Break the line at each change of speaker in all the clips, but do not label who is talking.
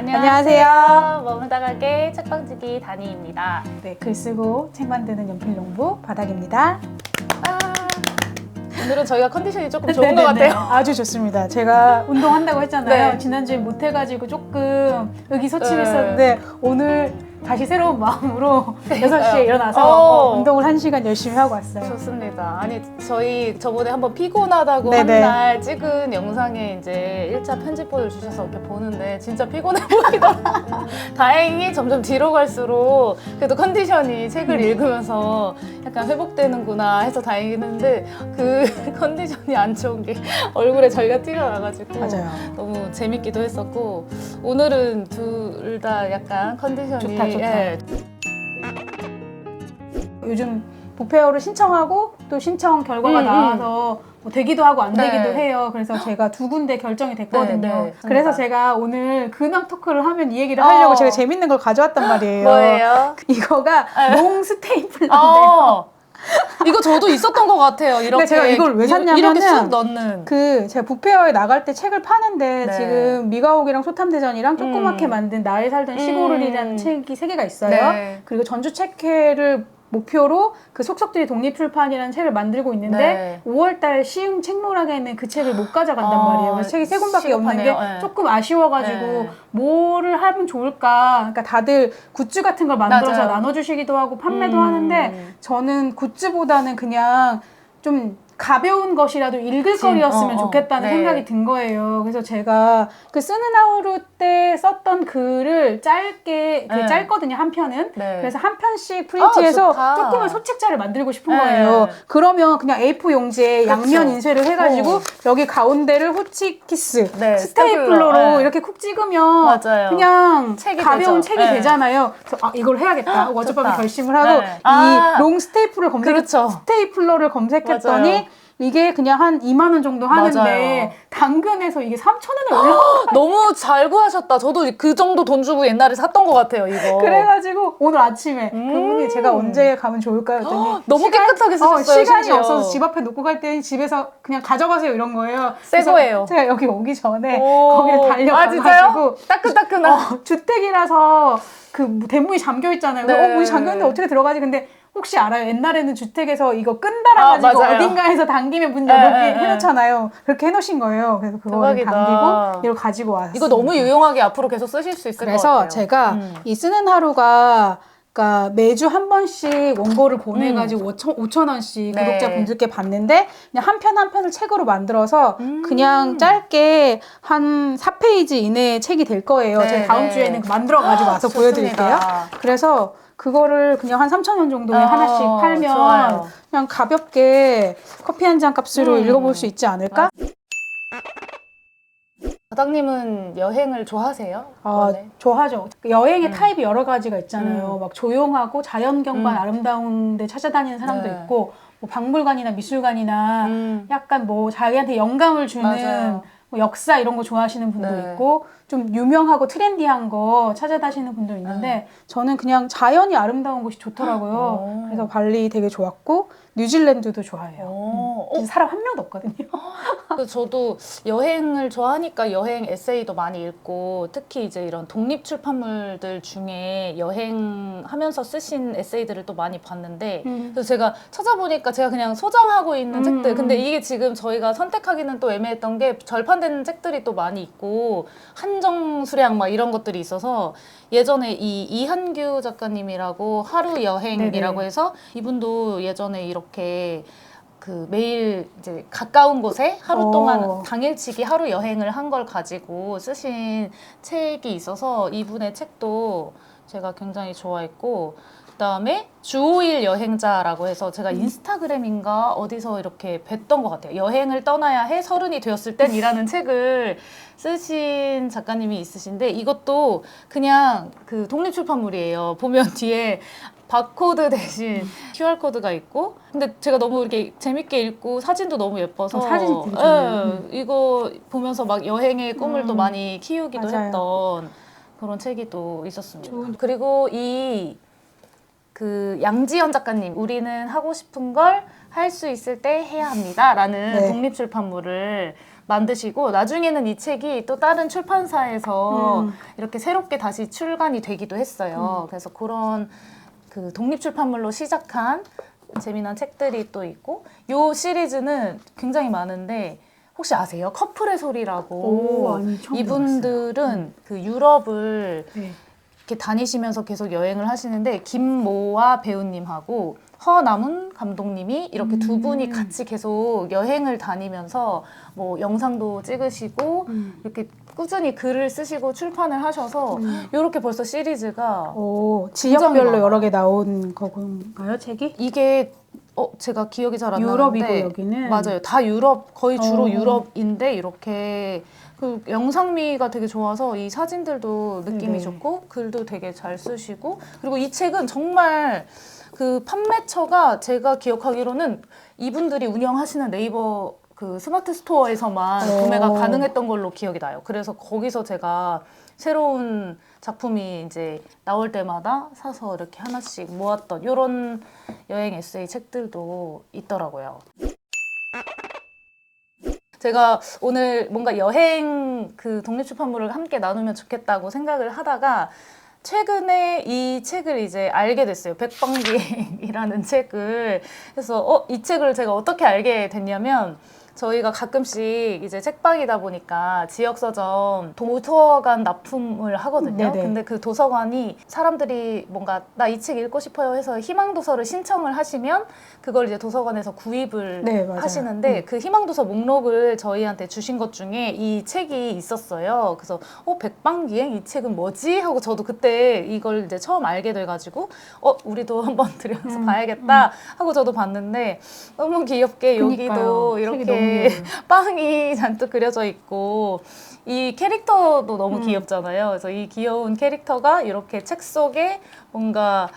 안녕하세요.
머물다 가게 책방지기 다니입니다.
네, 글 쓰고 책 만드는 연필농부 바닥입니다.
오늘은 저희가 컨디션이 조금 좋은 것 같아요.
아주 좋습니다. 제가 운동한다고 했잖아요.
네.
지난주에 못해가지고 조금 의기소침했었는데 오늘 다시 새로운 마음으로 6시에 일어나서 운동을 1시간 열심히 하고 왔어요.
좋습니다. 아니 저희 저번에 한번 피곤하다고
네네.
한 날 찍은 영상에 이제 1차 편집본을 주셔서 이렇게 보는데 진짜 피곤해 보이더라고요. 다행히 점점 뒤로 갈수록 그래도 컨디션이 책을 읽으면서 약간 회복되는구나 해서 다행이긴 했는데 그 컨디션이 안 좋은 게 얼굴에 저희가 티가 나가지고
맞아요.
너무 재밌기도 했었고 오늘은 둘 다 약간 컨디션이
좋다.
예.
요즘 부페어를 신청하고 또 신청 결과가 나와서 뭐 되기도 하고 안 되기도 해요. 그래서 제가 2군데 결정이 됐거든요.
네.
그래서 제가 오늘 근황 토크를 하면 이 얘기를 하려고 제가 재밌는 걸 가져왔단 말이에요.
뭐예요?
이거가 롱 스테이플러인데요.
이거 저도 있었던 것 같아요. 이렇게
제가 이걸 왜 샀냐면은
이렇게 쑥 넣는.
제가 부페어에 나갈 때 책을 파는데
네.
지금 미가옥이랑 소탐대전이랑 조그맣게 만든 나의 살던 시골을이라는 책이 3개가 있어요.
네.
그리고 전주 책회를 목표로 그 속속들이 독립출판이라는 책을 만들고 있는데 5월달 시흥 책노락에는 그 책을 못 가져간단 말이에요. 그래서 책이 3권밖에 없는 게 조금 아쉬워가지고 뭐를 하면 좋을까. 그러니까 다들 굿즈 같은 걸 만들어서 나눠주시기도 하고 판매도 하는데 저는 굿즈보다는 그냥 좀 가벼운 것이라도 읽을 거리였으면 좋겠다는 생각이 든 거예요. 그래서 제가 그 쓰는 하루 때 썼던 글을 짧게 짧거든요, 한 편은. 그래서 한 편씩 프린트해서 조그만 소책자를 만들고 싶은 거예요. 그러면 그냥 A4 용지에 양면 인쇄를 해가지고 여기 가운데를 호치키스 스테이플러로 이렇게 쿡 찍으면 그냥 가벼운 책이 되잖아요. 그래서 이걸 해야겠다 하고 어젯밤에 결심을 하고 이 롱 스테이플을 스테이플러를 검색했더니 이게 그냥 한 2만 원 정도 하는데 당근에서 이게 3,000원에 올라왔어요.
너무 잘 구하셨다. 저도 그 정도 돈 주고 옛날에 샀던 것 같아요, 이거.
그래가지고 오늘 아침에 그분이 제가 언제 가면 좋을까요? 했더니
너무 깨끗하게 쓰셨어요.
시간이
심지어.
없어서 집 앞에 놓고 갈 때는 집에서 그냥 가져가세요 이런 거예요.
새 거예요.
제가 여기 오기 전에 거기를 달려가가지고
따끈따끈한
주택이라서 그 대문이 잠겨 있잖아요. 문이 잠겼는데 어떻게 들어가지? 근데 혹시 알아요? 옛날에는 주택에서 이거 끈 달아가지고 어딘가에서 당기면 문 열게 해놓잖아요. 그렇게 해놓으신 거예요. 그래서 그거를 당기고 이걸 가지고 왔어요.
이거 너무 유용하게 앞으로 계속 쓰실 수 있을 것 같아요.
그래서 제가 이 쓰는 하루가 그러니까 매주 한 번씩 원고를 보내가지고 5,000원씩 구독자분들께 받는데 그냥 한 편 한 편을 책으로 만들어서 그냥 짧게 한 4페이지 이내의 책이 될 거예요. 제가 다음 주에는 만들어가지고 와서 보여드릴게요. 그래서 그거를 그냥 한 3,000원 정도에 하나씩 팔면 그냥 가볍게 커피 한 잔 값으로 읽어볼 수 있지 않을까?
바닥님은 여행을 좋아하세요?
좋아하죠. 여행의 타입이 여러 가지가 있잖아요. 막 조용하고 자연경관 아름다운 데 찾아다니는 사람도 있고 뭐 박물관이나 미술관이나 약간 뭐 자기한테 영감을 주는 뭐 역사 이런 거 좋아하시는 분도 있고 좀 유명하고 트렌디한 거 찾아다니시는 분도 있는데 저는 그냥 자연이 아름다운 곳이 좋더라고요. 그래서 발리 되게 좋았고 뉴질랜드도 좋아해요. 사람 한 명도 없거든요.
저도 여행을 좋아하니까 여행 에세이도 많이 읽고 특히 이제 이런 독립 출판물들 중에 여행하면서 쓰신 에세이들을 또 많이 봤는데 그래서 제가 찾아보니까 제가 그냥 소장하고 있는 책들 근데 이게 지금 저희가 선택하기는 또 애매했던 게 절판되는 책들이 또 많이 있고 한정 수량 막 이런 것들이 있어서 예전에 이 이한규 작가님이라고 하루 여행이라고 해서 이분도 예전에 이렇게 그 매일 이제 가까운 곳에 하루 동안 당일치기 하루 여행을 한 걸 가지고 쓰신 책이 있어서 이분의 책도 제가 굉장히 좋아했고 그다음에 주 5일 여행자라고 해서 제가 인스타그램인가 어디서 이렇게 뵀던 것 같아요. 여행을 떠나야 해 서른이 되었을 땐이라는 책을 쓰신 작가님이 있으신데 이것도 그냥 그 독립출판물이에요. 보면 뒤에 바코드 대신 QR코드가 있고 근데 제가 너무 이렇게 재밌게 읽고 사진도 너무 예뻐서
사진이 되게 좋네요.
이거 보면서 막 여행의 꿈을 또 많이 키우기도 했던 그런 책이 또 있었습니다. 그리고 그 양지연 작가님 우리는 하고 싶은 걸 할 수 있을 때 해야 합니다 라는 독립출판물을 만드시고 나중에는 이 책이 또 다른 출판사에서 이렇게 새롭게 다시 출간이 되기도 했어요. 그래서 그런 그 독립 출판물로 시작한 재미난 책들이 또 있고 요 시리즈는 굉장히 많은데 혹시 아세요? 커플의 소리라고.
오, 아니, 처음
이분들은 그 유럽을
네.
이렇게 다니시면서 계속 여행을 하시는데 김모아 배우님하고 허남훈 감독님이 이렇게 두 분이 같이 계속 여행을 다니면서 뭐 영상도 찍으시고 이렇게 꾸준히 글을 쓰시고 출판을 하셔서 이렇게 벌써 시리즈가
오,
굉장히
지역별로
많아요.
여러 개 나온 건가요, 책이?
이게 제가 기억이 잘 안
유럽이고
나는데
여기는?
맞아요. 다 유럽 거의 주로
어.
유럽인데 이렇게 그 영상미가 되게 좋아서 이 사진들도 느낌이
네네.
좋고 글도 되게 잘 쓰시고 그리고 이 책은 정말 그 판매처가 제가 기억하기로는 이분들이 운영하시는 네이버 그 스마트 스토어에서만
오.
구매가 가능했던 걸로 기억이 나요. 그래서 거기서 제가 새로운 작품이 이제 나올 때마다 사서 이렇게 하나씩 모았던 이런 여행 에세이 책들도 있더라고요. 제가 오늘 뭔가 여행 그 독립출판물을 함께 나누면 좋겠다고 생각을 하다가 최근에 이 책을 이제 알게 됐어요. 백방기행이라는 책을. 그래서 이 책을 제가 어떻게 알게 됐냐면 저희가 가끔씩 이제 책방이다 보니까 지역 서점 도서관 납품을 하거든요.
네네.
근데 그 도서관이 사람들이 뭔가 나 이 책 읽고 싶어요 해서 희망도서를 신청을 하시면 그걸 이제 도서관에서 구입을
네, 맞아요.
하시는데 그 희망도서 목록을 저희한테 주신 것 중에 이 책이 있었어요. 그래서 백방기행 이 책은 뭐지? 하고 저도 그때 이걸 이제 처음 알게 돼가지고 우리도 한번 들여서 봐야겠다 하고 저도 봤는데 너무 귀엽게 여기도
그니까요. 책이
이렇게
너무 귀여워요.
빵이 잔뜩 그려져 있고 이 캐릭터도 너무 귀엽잖아요. 그래서 이 귀여운 캐릭터가 이렇게 책 속에 뭔가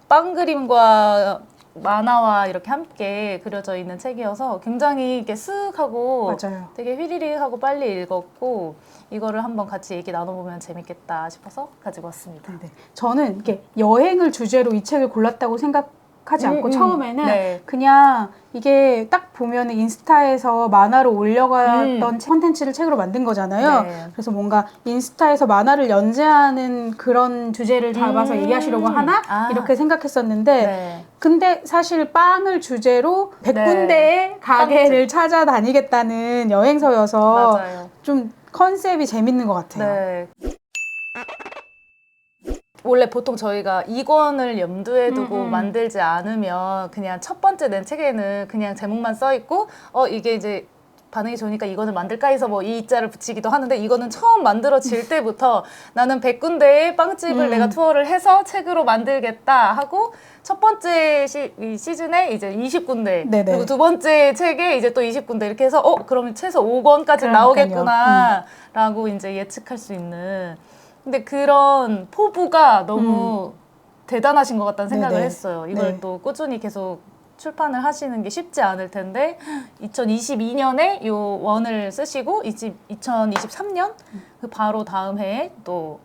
빵 그림과 만화와 이렇게 함께 그려져 있는 책이어서 굉장히 이렇게 쓱하고
맞아요.
되게 휘리릭하고 빨리 읽었고 이거를 한번 같이 얘기 나눠보면 재밌겠다 싶어서 가지고 왔습니다.
네. 저는 이렇게 여행을 주제로 이 책을 골랐다고 생각하지 않고 처음에는
네.
그냥 이게 딱 보면 인스타에서 만화로 올려갔던 콘텐츠를 책으로 만든 거잖아요.
네.
그래서 뭔가 인스타에서 만화를 연재하는 그런 주제를 잡아서 얘기하시려고 하나? 이렇게 생각했었는데
네.
근데 사실 빵을 주제로 100군데의
네.
가게를 찾아다니겠다는 여행서여서
맞아요.
좀 컨셉이 재밌는 것 같아요.
네. 원래 보통 저희가 2권을 염두에 두고 만들지 않으면 그냥 첫 번째 낸 책에는 그냥 제목만 써 있고 이게 이제 반응이 좋으니까 이거는 만들까 해서 뭐 이 자를 붙이기도 하는데 이거는 처음 만들어질 때부터 나는 100군데의 빵집을 내가 투어를 해서 책으로 만들겠다 하고 첫 번째 시즌에 이제 20군데
네네.
그리고 두 번째 책에 이제 또 20군데 이렇게 해서 그러면 최소 5권까지
그러니까요.
나오겠구나 라고 이제 예측할 수 있는 근데 그런 포부가 너무 대단하신 것 같다는 생각을
네네.
했어요. 이걸
네.
또 꾸준히 계속 출판을 하시는 게 쉽지 않을 텐데 2022년에 요 원을 쓰시고 2023년 그 바로 다음 해에 또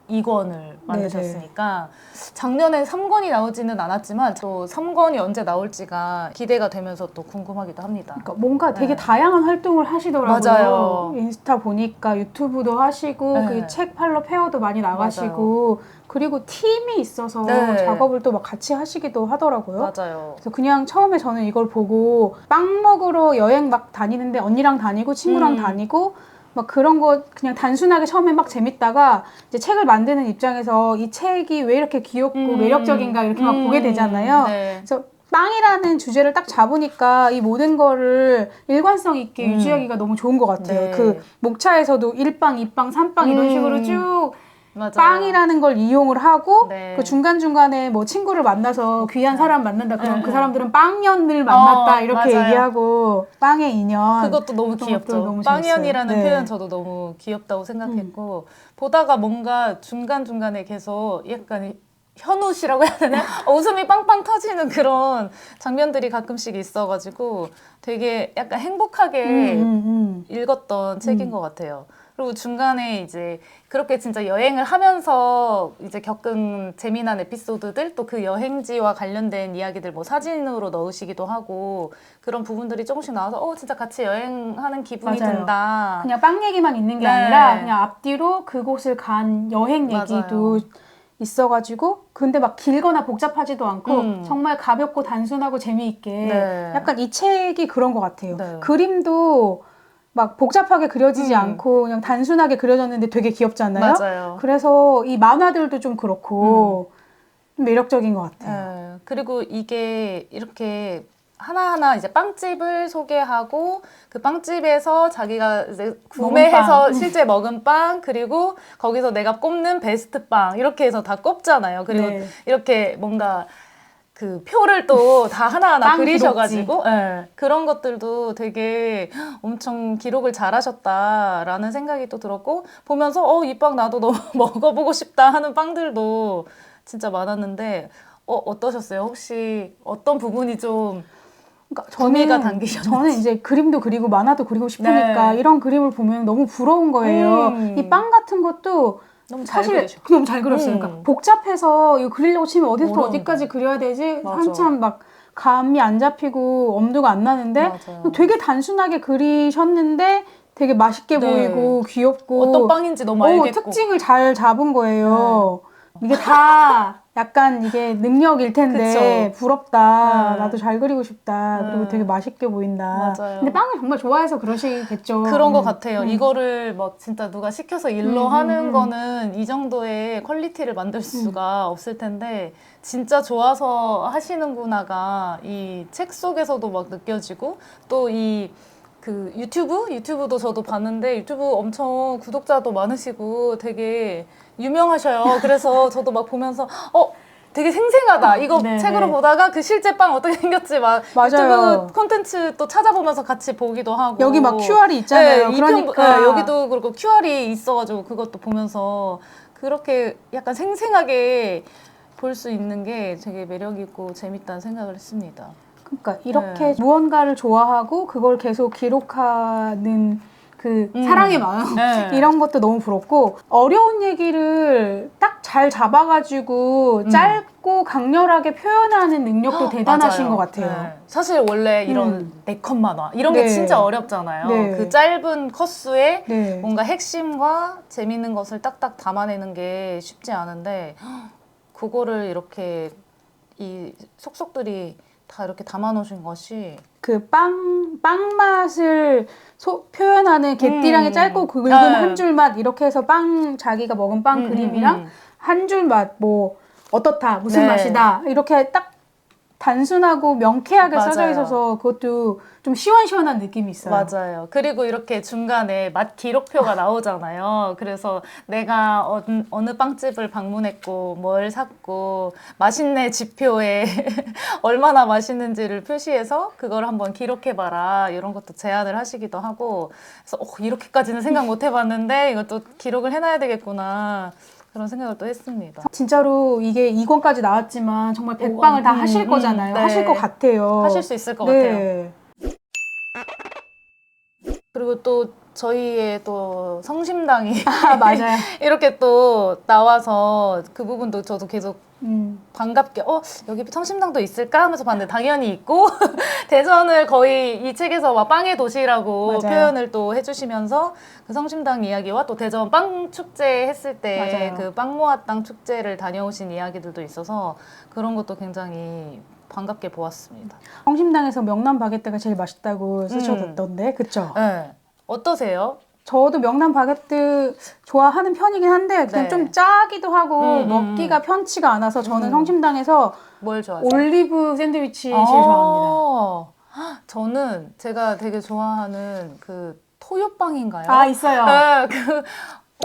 2권을 만드셨으니까 작년에 3권이 나오지는 않았지만 또 3권이 언제 나올지가 기대가 되면서 또 궁금하기도 합니다.
그러니까 뭔가 되게 다양한 활동을 하시더라고요.
맞아요.
인스타 보니까 유튜브도 하시고
네.
그 책 팔로 페어도 많이 나가시고 그리고 팀이 있어서 작업을 또 막 같이 하시기도 하더라고요.
맞아요.
그래서 그냥 처음에 저는 이걸 보고 빵 먹으러 여행 막 다니는데 언니랑 다니고 친구랑 다니고 막 그런 거 그냥 단순하게 처음에 막 재밌다가 이제 책을 만드는 입장에서 이 책이 왜 이렇게 귀엽고 매력적인가 이렇게 막 보게 되잖아요.
네.
그래서 빵이라는 주제를 딱 잡으니까 이 모든 거를 일관성 있게 유지하기가 너무 좋은 것 같아요.
네.
그 목차에서도 1빵, 2빵, 3빵 이런 식으로 쭉
맞아요.
빵이라는 걸 이용을 하고
네.
그 중간중간에 뭐 친구를 만나서 귀한 사람 만난다 그러면 그 사람들은 빵년을 만났다 이렇게
맞아요.
얘기하고 빵의 인연
그것도 너무
그런
귀엽죠.
것도 너무
빵연이라는
재밌어요. 네.
표현 저도 너무 귀엽다고 생각했고 보다가 뭔가 중간중간에 계속 약간 현우씨라고 해야 되나? 웃음이 빵빵 터지는 그런 장면들이 가끔씩 있어가지고 되게 약간 행복하게 읽었던 책인 것 같아요. 그리고 중간에 이제 그렇게 진짜 여행을 하면서 이제 겪은 재미난 에피소드들 또 그 여행지와 관련된 이야기들 뭐 사진으로 넣으시기도 하고 그런 부분들이 조금씩 나와서 진짜 같이 여행하는 기분이
맞아요.
든다.
그냥 빵 얘기만 있는 게
네.
아니라 그냥 앞뒤로 그곳을 간 여행 얘기도
맞아요.
있어가지고 근데 막 길거나 복잡하지도 않고 정말 가볍고 단순하고 재미있게
네.
약간 이 책이 그런 것 같아요.
네.
그림도 막 복잡하게 그려지지 않고 그냥 단순하게 그려졌는데 되게 귀엽잖아요.
맞아요.
그래서 이 만화들도 좀 그렇고 좀 매력적인 것 같아요.
네. 그리고 이게 이렇게 하나하나 이제 빵집을 소개하고 그 빵집에서 자기가 이제 구매해서 실제 먹은 빵 그리고 거기서 내가 꼽는 베스트 빵 이렇게 해서 다 꼽잖아요. 그리고
네.
이렇게 뭔가 그 표를 또 다 하나하나
빵
그리셔가지고 네. 그런 것들도 되게 엄청 기록을 잘하셨다라는 생각이 또 들었고 보면서 이 빵 나도 너무 먹어보고 싶다 하는 빵들도 진짜 많았는데 어떠셨어요? 혹시 어떤 부분이 좀
그러니까
구미가 당기셨는지.
저는 이제 그림도 그리고 만화도 그리고 싶으니까
네.
이런 그림을 보면 너무 부러운 거예요. 이 빵 같은 것도
너무 잘
사실
그리셨
너무 잘 그렸어요. 그러니까 복잡해서 이거 그리려고 치면 어디서부터
어려운
어디까지 그려야 되지?
맞아.
한참 막 감이 안 잡히고 엄두가 안 나는데
맞아요.
되게 단순하게 그리셨는데 되게 맛있게
네.
보이고 귀엽고
어떤 빵인지 너무 알겠고
특징을 잘 잡은 거예요. 이게 다 약간 이게 능력일 텐데
그쵸.
부럽다.
네.
나도 잘 그리고 싶다. 그리고 되게 맛있게 보인다.
맞아요.
근데 빵을 정말 좋아해서 그러시겠죠.
그런 것 같아요. 이거를 막 진짜 누가 시켜서 일로 하는
음.
거는 이 정도의 퀄리티를 만들 수가 없을 텐데 진짜 좋아서 하시는구나가 이 책 속에서도 막 느껴지고 또 이 그 유튜브도 저도 봤는데 유튜브 엄청 구독자도 많으시고 되게 유명하셔요. 그래서 저도 막 보면서 되게 생생하다. 이거
네,
책으로
네.
보다가 그 실제 빵 어떻게 생겼지 막
맞아요.
유튜브 콘텐츠 또 찾아보면서 같이 보기도 하고
여기 막 QR이 있잖아요.
네,
그러니까
네, 여기도 그렇고 QR이 있어가지고 그것도 보면서 그렇게 약간 생생하게 볼 수 있는 게 되게 매력 있고 재밌다는 생각을 했습니다.
그러니까 이렇게 무언가를 좋아하고 그걸 계속 기록하는 그 사랑의 마음
네.
이런 것도 너무 부럽고 어려운 얘기를 딱 잘 잡아가지고 짧고 강렬하게 표현하는 능력도 대단하신
맞아요.
것 같아요.
네. 사실 원래 이런 4컷 만화 이런 게
네.
진짜 어렵잖아요.
네.
그 짧은 컷수에
네.
뭔가 핵심과 재밌는 것을 딱딱 담아내는 게 쉽지 않은데 그거를 이렇게 이 속속들이 다 이렇게 담아놓으신 것이
그 빵 맛을 표현하는 개띠랑의 짧고 굵은
네.
한 줄 맛 이렇게 해서 자기가 먹은 빵 그림이랑 한 줄 맛 뭐 어떻다 무슨
네.
맛이다 이렇게 딱 단순하고 명쾌하게 써져
맞아요.
있어서 그것도 좀 시원시원한 느낌이 있어요.
맞아요. 그리고 이렇게 중간에 맛 기록표가 나오잖아요. 그래서 내가 어느 빵집을 방문했고 뭘 샀고 맛있네 지표에 얼마나 맛있는지를 표시해서 그걸 한번 기록해봐라 이런 것도 제안을 하시기도 하고 그래서 이렇게까지는 생각 못 해봤는데 이것도 기록을 해놔야 되겠구나 그런 생각을 또 했습니다.
진짜로 이게 2권까지 나왔지만 정말 100방을 다 하실 거잖아요.
네.
하실 것 같아요.
하실 수 있을 것
네.
같아요. 그리고 또 저희의 또 성심당이
맞아요.
이렇게 또 나와서 그 부분도 저도 계속 반갑게 여기 성심당도 있을까 하면서 봤는데 당연히 있고 대전을 거의 이 책에서 막 빵의 도시라고
맞아요.
표현을 또 해주시면서 그 성심당 이야기와 또 대전 빵 축제 했을 때
맞아요.
그 빵모아땅 축제를 다녀오신 이야기들도 있어서 그런 것도 굉장히 반갑게 보았습니다.
성심당에서 명란 바게트가 제일 맛있다고 쓰셨던데 그쵸?
네. 어떠세요?
저도 명란 바게트 좋아하는 편이긴 한데 그냥
네.
좀 짜기도 하고 먹기가 편치가 않아서 저는 성심당에서
뭘 좋아하세요?
올리브 샌드위치 제일 좋아합니다.
저는 제가 되게 좋아하는 그 토요빵인가요?
있어요.
네,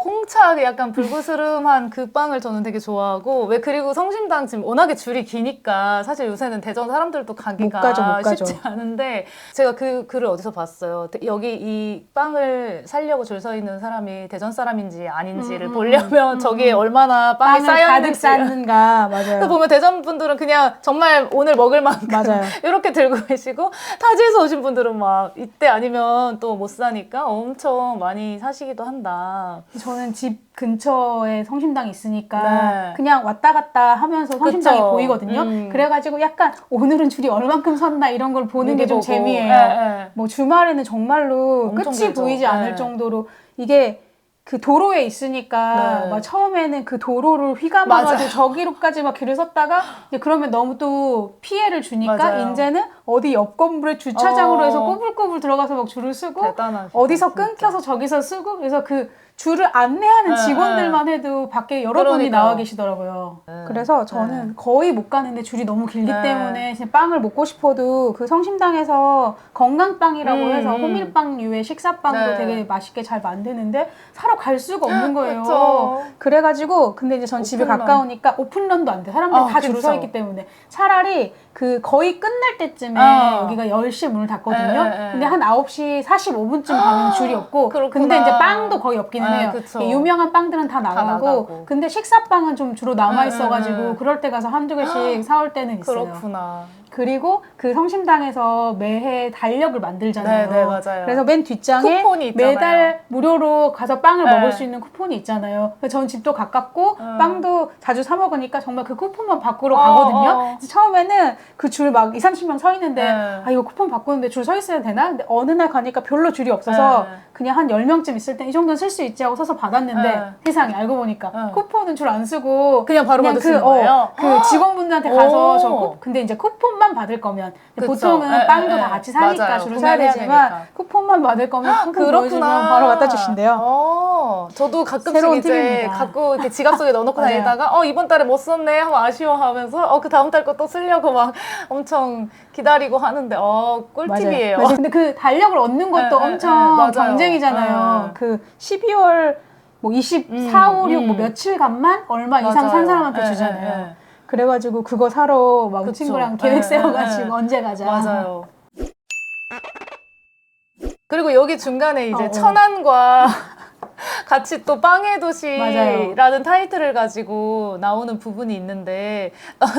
홍차 약간 불그스름한 그 빵을 저는 되게 좋아하고 왜 그리고 성심당 지금 워낙에 줄이 기니까 사실 요새는 대전 사람들도 가기가
못 가죠.
쉽지 않은데 제가 그 글을 어디서 봤어요. 여기 이 빵을 살려고 줄 서 있는 사람이 대전 사람인지 아닌지를 보려면 저기에 얼마나 빵이 쌓여
가득
있는지
쌓는가. 맞아요.
그래서 보면 대전 분들은 그냥 정말 오늘 먹을 만큼
맞아요.
이렇게 들고 계시고 타지에서 오신 분들은 막 이때 아니면 또 못 사니까 엄청 많이 사시기도 한다.
저는 집 근처에 성심당이 있으니까
네.
그냥 왔다 갔다 하면서 성심당이
그쵸.
보이거든요. 그래가지고 약간 오늘은 줄이 얼만큼 섰나 이런 걸 보는 게 좀
보고.
재미예요.
네.
뭐 주말에는 정말로
엄청
끝이
길죠.
보이지 않을
네.
정도로 이게 그 도로에 있으니까
네.
막 처음에는 그 도로를 휘감아가지고 저기로까지 막 길을 섰다가 이제 그러면 너무 또 피해를 주니까
맞아요.
이제는 어디 옆 건물에 주차장으로 해서 꼬불꼬불 들어가서 막 줄을 쓰고
대단하시다,
어디서
진짜.
끊겨서 저기서 쓰고 그래서 그 줄을 안내하는
네,
직원들만 해도 밖에 여러 분이
그러니까요.
나와 계시더라고요.
네.
그래서 저는 거의 못 가는데 줄이 너무 길기
네.
때문에 진짜 빵을 먹고 싶어도 그 성심당에서 건강빵이라고 해서 호밀빵류의 식사빵도
네.
되게 맛있게 잘 만드는데 사러 갈 수가 없는 거예요.
그쵸.
그래가지고 근데 이제 전 집에
오픈런.
가까우니까 오픈런도 안 돼. 사람들이 다 줄을 서
그쵸.
있기 때문에 차라리 그 거의 끝날 때쯤에 여기가 10시에 문을 닫거든요. 근데 한 9시 45분쯤 가면 줄이 없고
그렇구나.
근데 이제 빵도 거의 없기는 해요.
그쵸.
유명한 빵들은 다 나가고,
나가고.
근데 식사빵은 좀 주로 남아있어가지고 그럴 때 가서 한두 개씩 사올 때는 있어요.
그렇구나.
그리고 그 성심당에서 매해 달력을 만들잖아요.
네, 맞아요.
그래서 맨 뒷장에
쿠폰이 있잖아요.
매달 무료로 가서 빵을
네.
먹을 수 있는 쿠폰이 있잖아요. 그래서 전 집도 가깝고 빵도 자주 사 먹으니까 정말 그 쿠폰만 바꾸러 가거든요. 그래서 처음에는 그 줄 막 2, 30명 서 있는데
네.
아 이거 쿠폰 바꾸는데 줄 서 있어야 되나? 근데 어느 날 가니까 별로 줄이 없어서
네.
그냥 한 10명쯤 있을 때 이 정도는 쓸 수 있지 하고 서서 받았는데
네.
세상에 알고 보니까
네.
쿠폰은 줄 안 쓰고
그냥 바로 받으시는 거예요?
그 직원분들한테 가서
오.
저 근데 이제 쿠폰만 받을 거면
그쵸.
보통은
에,
빵도
에,
다 같이 사니까
맞아요.
줄을 서야
구매를 해야
되지만
되니까.
쿠폰만 받을 거면 쿠폰
그렇구나.
보여주면 바로 갖다 주신대요.
저도 가끔씩
새로운
이제
팁입니다.
갖고 이렇게 지갑 속에 넣어놓고
맞아요.
다니다가 이번 달에 못 썼네 하면 아쉬워하면서 그 다음 달 거 또 쓰려고 막 엄청 기다리고 하는데 꿀팁이에요.
맞아요. 근데 그 달력을 얻는 것도 엄청
맞아요.
경쟁이잖아요. 그 12월 뭐 24, 5, 6 뭐 며칠간만 얼마 이상 산
맞아요.
사람한테 주잖아요. 그래가지고 그거 사러 막
그쵸.
친구랑 계획 세워가지고
네.
언제 가자.
맞아요. 그리고 여기 중간에 이제
어.
천안과 같이 또 빵의
맞아요.
도시라는 타이틀을 가지고 나오는 부분이 있는데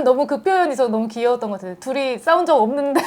너무 그 표현이 저 너무 귀여웠던 것 같아요. 둘이 싸운 적 없는데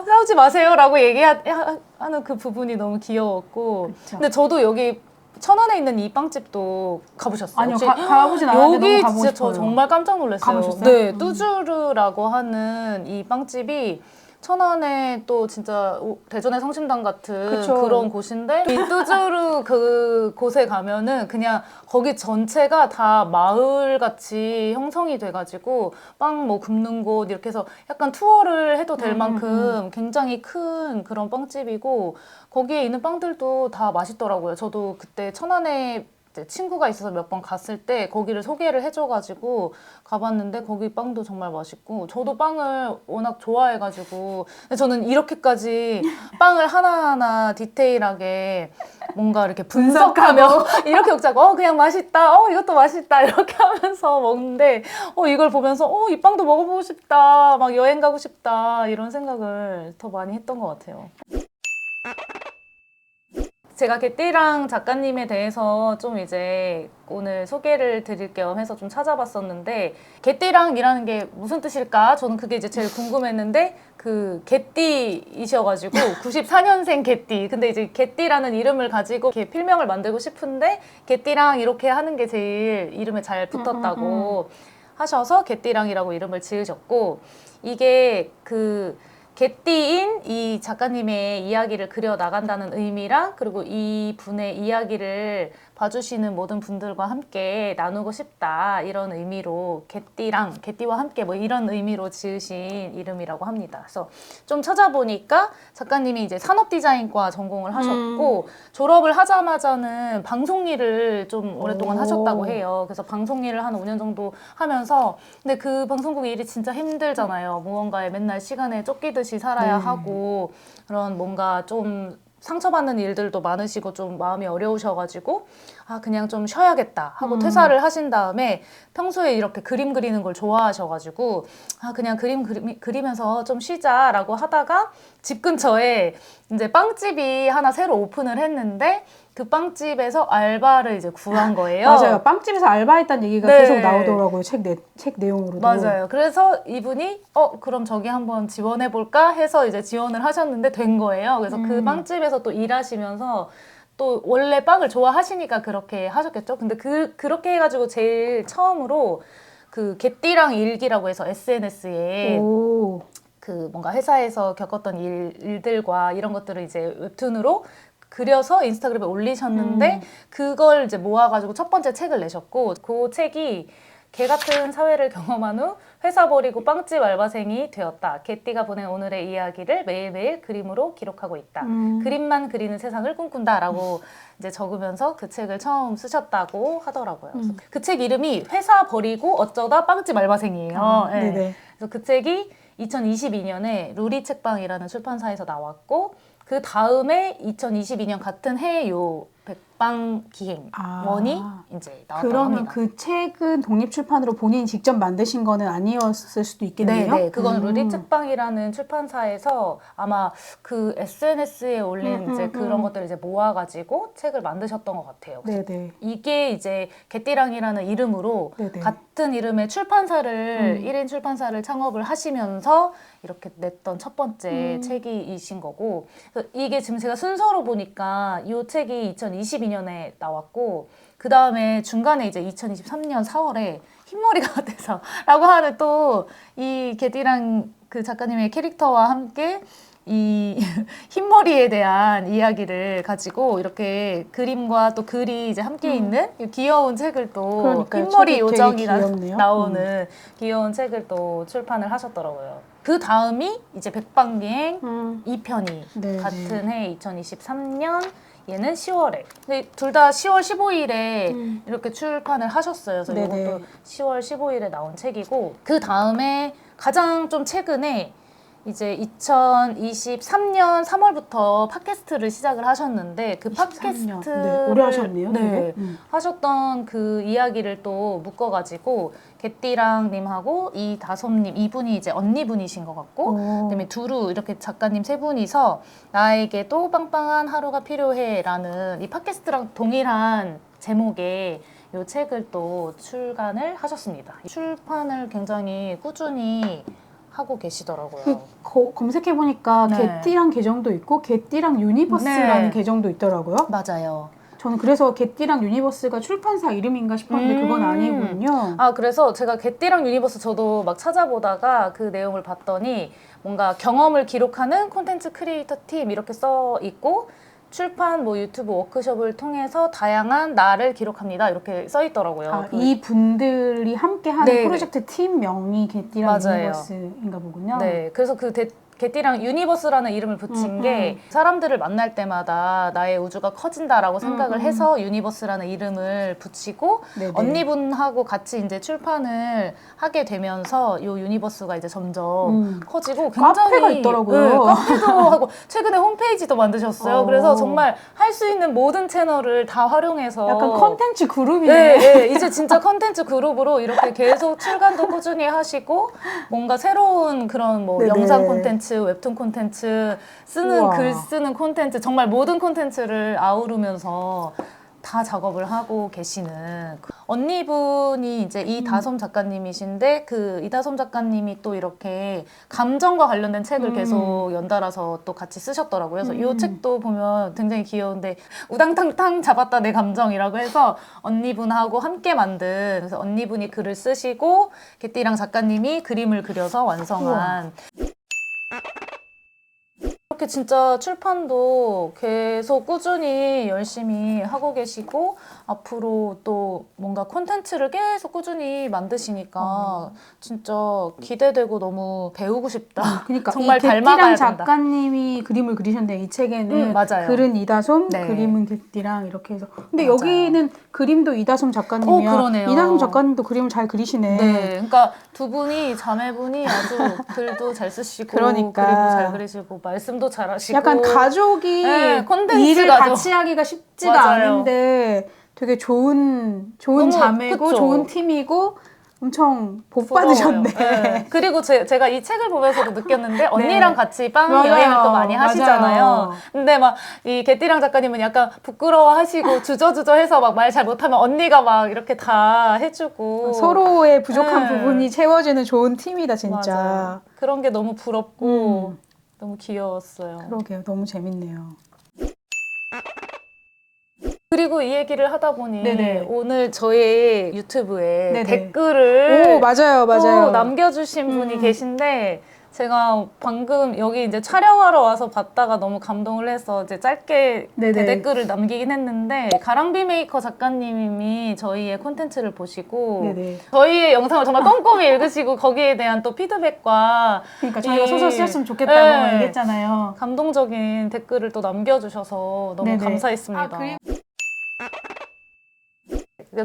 싸우지 마세요라고 얘기하는 그 부분이 너무 귀여웠고
그쵸.
근데 저도 여기 천안에 있는 이 빵집도 가보셨어요?
아니요,
혹시?
가보진 않았는데
여기
너무 가보고
진짜 저
싶어요.
정말 깜짝 놀랐어요.
가보셨어요?
네, 뚜주르라고 하는 이 빵집이 천안에 또 진짜 대전의 성심당 같은
그쵸.
그런 곳인데 이 뚜주르 그 곳에 가면은 그냥 거기 전체가 다 마을같이 형성이 돼가지고 빵 뭐 굽는 곳 이렇게 해서 약간 투어를 해도 될 만큼 굉장히 큰 그런 빵집이고 거기에 있는 빵들도 다 맛있더라고요. 저도 그때 천안에 친구가 있어서 몇 번 갔을 때 거기를 소개를 해줘가지고 가봤는데 거기 빵도 정말 맛있고 저도 빵을 워낙 좋아해가지고 근데 저는 이렇게까지 빵을 하나하나 디테일하게 뭔가 이렇게 분석하며 이렇게 먹자고 그냥 맛있다 이것도 맛있다 이렇게 하면서 먹는데 이걸 보면서 이 빵도 먹어보고 싶다 막 여행 가고 싶다 이런 생각을 더 많이 했던 것 같아요. 제가 개띠랑 작가님에 대해서 좀 이제 오늘 소개를 드릴 겸 해서 좀 찾아봤었는데 개띠랑이라는 게 무슨 뜻일까? 저는 그게 이제 제일 궁금했는데 그 개띠이셔가지고 94년생 개띠 근데 이제 개띠라는 이름을 가지고 이렇게 필명을 만들고 싶은데 개띠랑 이렇게 하는 게 제일 이름에 잘 붙었다고 하셔서 개띠랑이라고 이름을 지으셨고 이게 그 개띠인 이 작가님의 이야기를 그려 나간다는 의미랑 그리고 이 분의 이야기를 봐주시는 모든 분들과 함께 나누고 싶다 이런 의미로 개띠와 함께 뭐 이런 의미로 지으신 이름이라고 합니다. 그래서 좀 찾아보니까 작가님이 이제 산업디자인과 전공을 하셨고 졸업을 하자마자는 방송 일을 좀 오랫동안 하셨다고 해요. 그래서 방송 일을 한 5년 정도 하면서 근데 그 방송국 일이 진짜 힘들잖아요. 무언가에 맨날 시간에 쫓기듯이 살아야 하고 그런 뭔가 좀 상처받는 일들도 많으시고 좀 마음이 어려우셔가지고 아 그냥 좀 쉬어야겠다 하고 퇴사를 하신 다음에 평소에 이렇게 그림 그리는 걸 좋아하셔가지고 아 그냥 그리면서 좀 쉬자라고 하다가 집 근처에 이제 빵집이 하나 새로 오픈을 했는데 그 빵집에서 알바를 이제 구한 거예요.
맞아요. 빵집에서 알바했다는 얘기가
네.
계속 나오더라고요. 책 내용으로도.
맞아요. 그래서 이분이 그럼 저기 한번 지원해볼까 해서 이제 지원을 하셨는데 된 거예요. 그래서 그 빵집에서 또 일하시면서 또 원래 빵을 좋아하시니까 그렇게 하셨겠죠. 근데 그렇게 해가지고 제일 처음으로 그 개띠랑 일기라고 해서 SNS에
오.
그 뭔가 회사에서 겪었던 일들과 이런 것들을 이제 웹툰으로 그려서 인스타그램에 올리셨는데 그걸 이제 모아가지고 첫 번째 책을 내셨고 그 책이 개 같은 사회를 경험한 후 회사 버리고 빵집 알바생이 되었다. 개띠가 보낸 오늘의 이야기를 매일매일 그림으로 기록하고 있다. 그림만 그리는 세상을 꿈꾼다라고 이제 적으면서 그 책을 처음 쓰셨다고 하더라고요. 그 책 이름이 회사 버리고 어쩌다 빵집 알바생이에요. 네.
네네.
그래서 그 책이 2022년에 루리 책방이라는 출판사에서 나왔고 그 다음에 2022년 같은 해에 요 백방 기행 원이 이제 나왔다고
그러면
합니다.
그 책은 독립출판으로 본인이 직접 만드신 거는 아니었을 수도 있겠네요.
네, 그건 루리 책방이라는 출판사에서 아마 그 SNS에 올린 이제 그런 것들을 이제 모아가지고 책을 만드셨던 것 같아요.
네네.
이게 이제 개띠랑이라는 이름으로
네네.
같은 이름의 출판사를 1인 출판사를 창업을 하시면서 이렇게 냈던 첫 번째 책이신 거고 그래서 이게 지금 제가 순서로 보니까 이 책이 2022년에 나왔고 그 다음에 중간에 이제 2023년 4월에 흰머리가 돼서 라고 하는 또 이 개띠랑 그 작가님의 캐릭터와 함께 이 흰머리에 대한 이야기를 가지고 이렇게 그림과 또 글이 이제 함께 있는 이 귀여운 책을 또
그러니까요.
흰머리
책이
요정이
되게 귀엽네요.
나오는 귀여운 책을 또 출판을 하셨더라고요. 그 다음이 이제 백방기행 2편이
네,
같은 해 2023년 얘는 10월에. 근데 둘 다 10월 15일에 이렇게 출판을 하셨어요. 그래서
네네.
이것도 10월 15일에 나온 책이고 그 다음에 가장 좀 최근에 이제 2023년 3월부터 팟캐스트를 시작을 하셨는데 그
23년.
팟캐스트를
네, 오래 하셨네요.
네,
되게.
하셨던 그 이야기를 또 묶어가지고 개띠랑님하고 이다솜님 이분이 이제 언니분이신 것 같고 그다음에 두루 이렇게 작가님 세 분이서 나에게도 빵빵한 하루가 필요해라는 이 팟캐스트랑 동일한 제목의 이 책을 또 출간을 하셨습니다. 출판을 굉장히 꾸준히 하고 계시더라고요.
검색해보니까
네.
개띠랑 계정도 있고 개띠랑 유니버스라는
네.
계정도 있더라고요.
맞아요.
저는 그래서 개띠랑 유니버스가 출판사 이름인가 싶었는데 그건 아니군요.
아 그래서 제가 개띠랑 유니버스 저도 막 찾아보다가 그 내용을 봤더니 뭔가 경험을 기록하는 콘텐츠 크리에이터 팀 이렇게 써 있고 출판 뭐 유튜브 워크숍을 통해서 다양한 나를 기록합니다 이렇게 써 있더라고요.
이 분들이 함께하는
네,
프로젝트 팀명이 개띠랑
맞아요.
유니버스인가 보군요.
네, 그래서 그 개띠랑 유니버스라는 이름을 붙인 게 사람들을 만날 때마다 나의 우주가 커진다라고 생각을 해서 유니버스라는 이름을 붙이고
네네.
언니분하고 같이 이제 출판을 하게 되면서 이 유니버스가 이제 점점 커지고 굉장히
카페가 있더라고요.
네, 카페도 하고 최근에 홈페이지도 만드셨어요. 그래서 정말 할 수 있는 모든 채널을 다 활용해서
약간 컨텐츠 그룹이네.
네, 네, 이제 진짜 컨텐츠 그룹으로 이렇게 계속 출간도 꾸준히 하시고 뭔가 새로운 그런 뭐
네네.
영상 콘텐츠, 웹툰 콘텐츠,
우와.
글 쓰는 콘텐츠 정말 모든 콘텐츠를 아우르면서 다 작업을 하고 계시는 언니분이 이제 이다솜 작가님이신데 그 이다솜 작가님이 또 이렇게 감정과 관련된 책을 계속 연달아서 또 같이 쓰셨더라고요. 그래서 이 책도 보면 굉장히 귀여운데 우당탕탕 잡았다 내 감정이라고 해서 언니분하고 함께 만든 그래서 언니분이 글을 쓰시고 개띠랑 작가님이 그림을 그려서 완성한 이렇게 진짜 출판도 계속 꾸준히 열심히 하고 계시고 앞으로 또 뭔가 콘텐츠를 계속 꾸준히 만드시니까 진짜 기대되고 너무 배우고 싶다.
그러니까
정말
이 개띠랑
닮아가야 된다.
작가님이 그림을 그리셨는데 이 책에는
맞아요.
글은 이다솜,
네.
그림은 개띠랑 이렇게 해서. 근데
맞아요.
여기는 그림도 이다솜 작가님이야.
그러네요.
이다솜 작가님도 그림을 잘 그리시네.
네, 그러니까 두 분이 자매분이 아주 글도 잘 쓰시고
그러니까.
그림도 잘 그리시고 말씀도 잘하시고
약간 가족이
네, 콘텐츠
일을
가족.
같이 하기가 쉽지가
맞아요.
않은데 되게 좋은
너무,
자매고
그쵸?
좋은 팀이고 엄청 복 받으셨네.
네. 그리고 제가 이 책을 보면서도 느꼈는데 언니랑 같이 빵
맞아요.
여행을 또 많이 하시잖아요.
맞아요.
근데 막 이 개띠랑 작가님은 약간 부끄러워하시고 주저주저해서 막 말 잘 못하면 언니가 막 이렇게 다 해주고
서로의 부족한
네.
부분이 채워지는 좋은 팀이다 진짜.
맞아요. 그런 게 너무 부럽고 너무 귀여웠어요.
그러게요. 너무 재밌네요.
그리고 이 얘기를 하다 보니
네네.
오늘 저희 유튜브에
네네.
댓글을
오, 맞아요.
또 남겨주신 분이 계신데 제가 방금 여기 이제 촬영하러 와서 봤다가 너무 감동을 해서 이제 짧게
네네.
댓글을 남기긴 했는데 가랑비 메이커 작가님이 저희의 콘텐츠를 보시고
네네.
저희의 영상을 정말 꼼꼼히 읽으시고 거기에 대한 또 피드백과
그러니까 저희가
이-
소설 쓰셨으면 좋겠다고
네.
얘기했잖아요.
감동적인 댓글을 또 남겨주셔서 너무
네네.
감사했습니다.
그리고-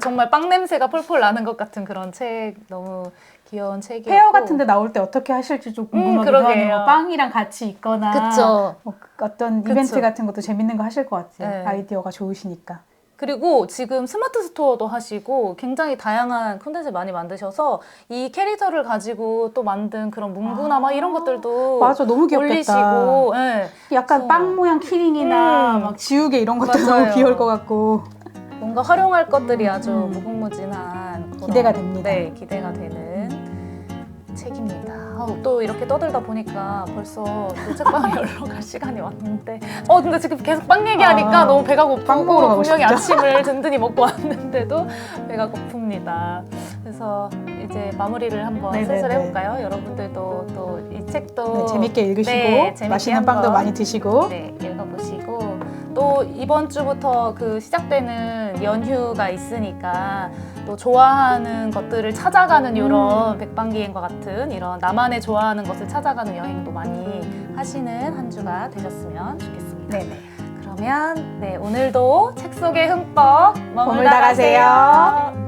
정말 빵 냄새가 폴폴 나는 것 같은 그런 책, 너무 귀여운 책이었고.
페어 같은 데 나올 때 어떻게 하실지 좀 궁금하기도
그러게요.
하네요. 뭐 빵이랑 같이 있거나
그쵸.
뭐 어떤
그쵸.
이벤트 같은 것도 재밌는 거 하실 것 같아요.
네.
아이디어가 좋으시니까.
그리고 지금 스마트 스토어도 하시고 굉장히 다양한 콘텐츠 많이 만드셔서 이 캐릭터를 가지고 또 만든 그런 문구나 막 이런 것들도
맞아, 너무 귀엽겠다.
올리시고 네.
약간
그래서-
빵 모양 키링이나
음.
막 지우개 이런 것도
맞아요.
너무 귀여울 것 같고.
뭔가 활용할 것들이 아주 무궁무진한 그런-
기대가 됩니다.
네, 기대가 되는 책입니다. 또 이렇게 떠들다 보니까 벌써 또 책방에 열러 갈 시간이 왔는데 근데 지금 계속 빵 얘기하니까 너무 배가
빵
고프고
먹으러 가고
분명히
싶죠?
아침을 든든히 먹고 왔는데도 배가 고픕니다. 그래서 이제 마무리를 한번
네네네.
슬슬 해볼까요? 여러분들도 또 이 책도
네, 재밌게 읽으시고
네, 재밌게
맛있는 빵도
한번
많이 드시고
네, 읽어보시고 또 이번 주부터 그 시작되는 연휴가 있으니까 또 좋아하는 것들을 찾아가는 이런 백방기행과 같은 이런 나만의 좋아하는 것을 찾아가는 여행도 많이 하시는 한 주가 되셨으면 좋겠습니다.
네네.
그러면 네, 오늘도 책 속에 흠뻑 머물다
머물다 가세요.
가세요.